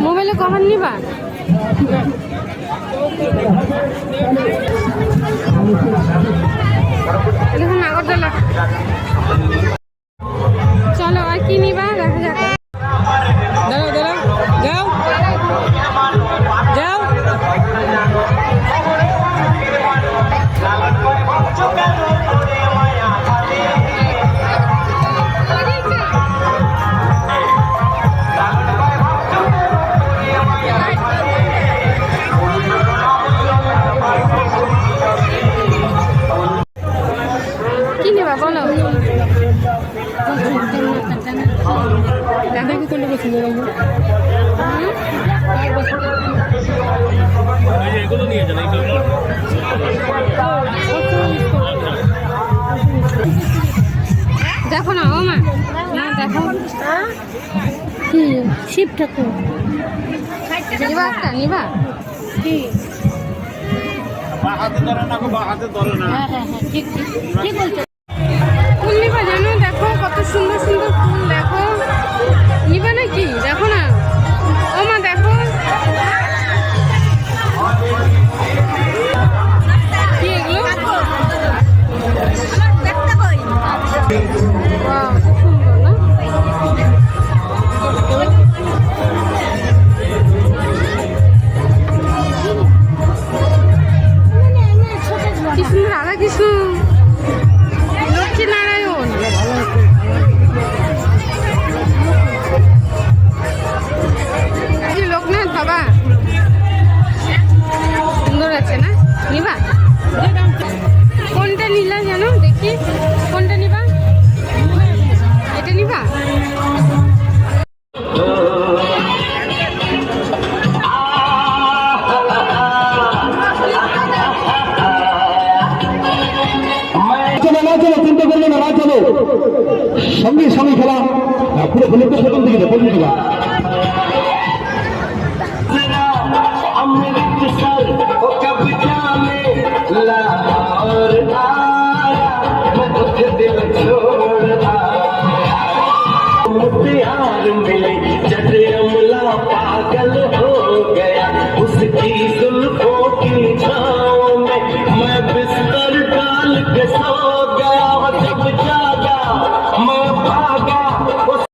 মোবাইলে কভার নিবা? দেখুন আগরতলা। চলো আর কি নিবা দেখা যাক। দাঁড়াও দাঁড়াও, যাও যাও। কি নেবা বলো? দাদাকে কোনটা পছন্দ করবো? দেখো না ও মা, না দেখো কি শিব ঠাকুর নিবা? একটা নিবা? কি? হাতে ধরে না, হাতে ধরে না। হ্যাঁ হ্যাঁ হ্যাঁ, ঠিক ঠিক ঠিক বলছো। ফুল নিবা জানো? দেখো কত সুন্দর সুন্দর ফুল, দেখো নিবা নাকি? দেখো না ও মা, দেখো কি এগুলো? বাহ, খুব সুন্দর না? কি সুন্দর, রাধা কৃষ্ণ, লক্ষ্মী নারায়ণ। লোকনাথ বাবা সুন্দর আছে না? নিবা? কোনটা নিলা জানো? দেখি কোনটা নিবা? এটা নিবা? চিন্তা করবে না, চলো সঙ্গে সঙ্গে খেলা পুরো ফুলে তো প্রথম থেকে বলুন খেলা। पागल हो गया उसकी